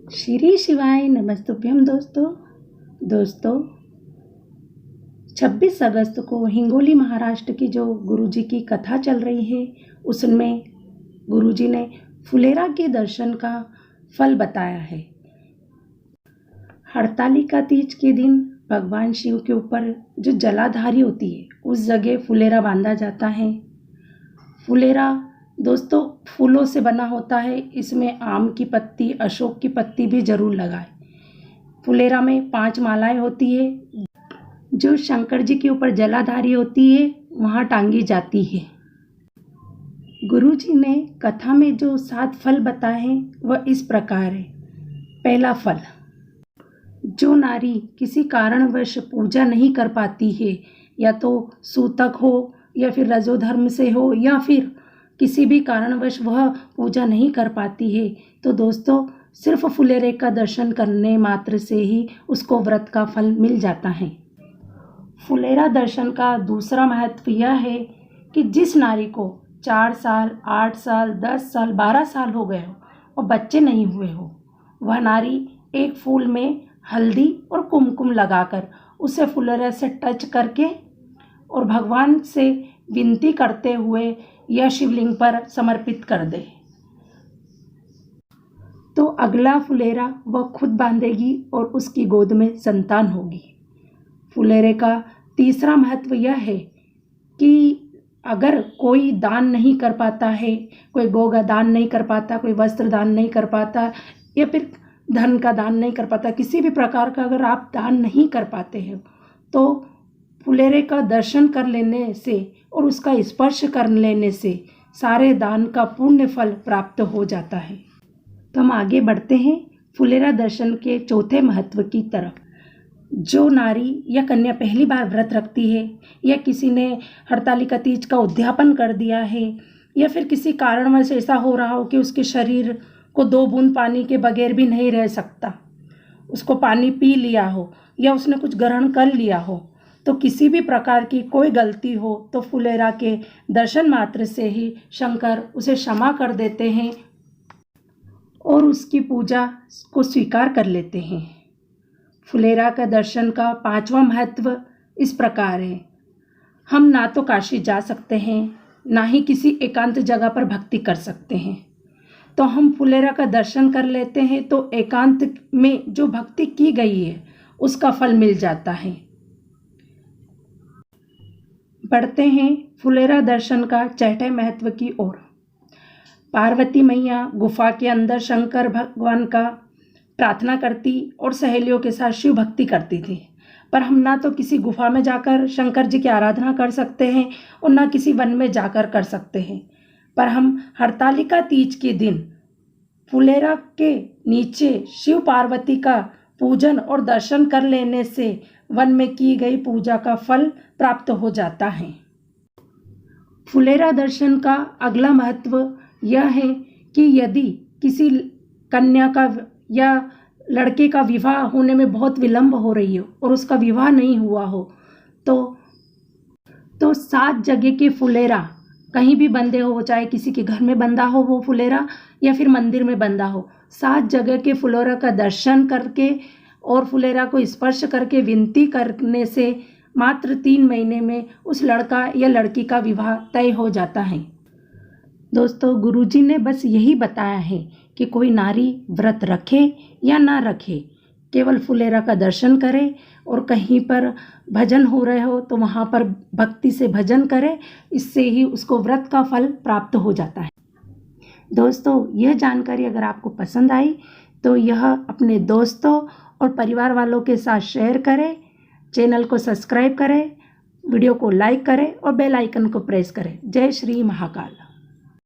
श्री शिवाय नमस्तुभ्यम। दोस्तों 26 अगस्त को हिंगोली महाराष्ट्र की जो गुरुजी की कथा चल रही है, उसमें गुरुजी ने फुलेरा के दर्शन का फल बताया है। हरतालिका तीज के दिन भगवान शिव के ऊपर जो जलाधारी होती है, उस जगह फुलेरा बांधा जाता है। फुलेरा दोस्तों फूलों से बना होता है। इसमें आम की पत्ती, अशोक की पत्ती भी जरूर लगाएं। फुलेरा में 5 मालाएं होती है, जो शंकर जी के ऊपर जलाधारी होती है, वहाँ टांगी जाती है। गुरुजी ने कथा में जो 7 फल बताए हैं, वह इस प्रकार है। पहला फल, जो नारी किसी कारणवश पूजा नहीं कर पाती है, या तो सूतक हो या फिर रजोधर्म से हो, या फिर किसी भी कारणवश वह पूजा नहीं कर पाती है, तो दोस्तों सिर्फ फुलेरे का दर्शन करने मात्र से ही उसको व्रत का फल मिल जाता है। फुलेरा दर्शन का दूसरा महत्व यह है कि जिस नारी को 4 साल, 8 साल, 10 साल, 12 साल हो गए हो और बच्चे नहीं हुए हो, वह नारी एक फूल में हल्दी और कुमकुम लगाकर उसे फुलेरे से टच करके और भगवान से विनती करते हुए यह शिवलिंग पर समर्पित कर दे, तो अगला फुलेरा वह खुद बांधेगी और उसकी गोद में संतान होगी। फुलेरे का तीसरा महत्व यह है कि अगर कोई दान नहीं कर पाता है, कोई गौ का दान नहीं कर पाता, कोई वस्त्र दान नहीं कर पाता, या फिर धन का दान नहीं कर पाता, किसी भी प्रकार का अगर आप दान नहीं कर पाते हो, तो फुलेरे का दर्शन कर लेने से और उसका स्पर्श कर लेने से सारे दान का पुण्य फल प्राप्त हो जाता है। तो हम आगे बढ़ते हैं फुलेरा दर्शन के चौथे महत्व की तरफ। जो नारी या कन्या पहली बार व्रत रखती है, या किसी ने हरतालिका तीज का उद्यापन कर दिया है, या फिर किसी कारणवश ऐसा हो रहा हो कि उसके शरीर को 2 बूंद पानी के बगैर भी नहीं रह सकता, उसको पानी पी लिया हो या उसने कुछ ग्रहण कर लिया हो, तो किसी भी प्रकार की कोई गलती हो तो फुलेरा के दर्शन मात्र से ही शंकर उसे क्षमा कर देते हैं और उसकी पूजा को स्वीकार कर लेते हैं। फुलेरा का दर्शन का 5वां महत्व इस प्रकार है। हम ना तो काशी जा सकते हैं, ना ही किसी एकांत जगह पर भक्ति कर सकते हैं, तो हम फुलेरा का दर्शन कर लेते हैं, तो एकांत में जो भक्ति की गई है उसका फल मिल जाता है। बढ़ते हैं फुलेरा दर्शन का 6ठे महत्व की ओर। पार्वती मैया गुफा के अंदर शंकर भगवान का प्रार्थना करती और सहेलियों के साथ शिव भक्ति करती थी, पर हम ना तो किसी गुफा में जाकर शंकर जी की आराधना कर सकते हैं और ना किसी वन में जाकर कर सकते हैं, पर हम हरतालिका तीज के दिन फुलेरा के नीचे शिव पार्वती का पूजन और दर्शन कर लेने से वन में की गई पूजा का फल प्राप्त हो जाता है। फुलेरा दर्शन का अगला महत्व यह है कि यदि किसी कन्या का या लड़के का विवाह होने में बहुत विलंब हो रही हो और उसका विवाह नहीं हुआ हो, तो 7 जगह के फुलेरा कहीं भी बंधे हो, चाहे किसी के घर में बंधा हो वो फुलेरा या फिर मंदिर में बंधा हो, 7 जगह के फुलेरा का दर्शन करके और फुलेरा को स्पर्श करके विनती करने से मात्र 3 महीने में उस लड़का या लड़की का विवाह तय हो जाता है। दोस्तों गुरुजी ने बस यही बताया है कि कोई नारी व्रत रखे या ना रखे, केवल फुलेरा का दर्शन करे और कहीं पर भजन हो रहे हो तो वहाँ पर भक्ति से भजन करे, इससे ही उसको व्रत का फल प्राप्त हो जाता है। दोस्तों यह जानकारी अगर आपको पसंद आई तो यह अपने दोस्तों और परिवार वालों के साथ शेयर करें, चैनल को सब्सक्राइब करें, वीडियो को लाइक करें और बेल आइकन को प्रेस करें। जय श्री महाकाल।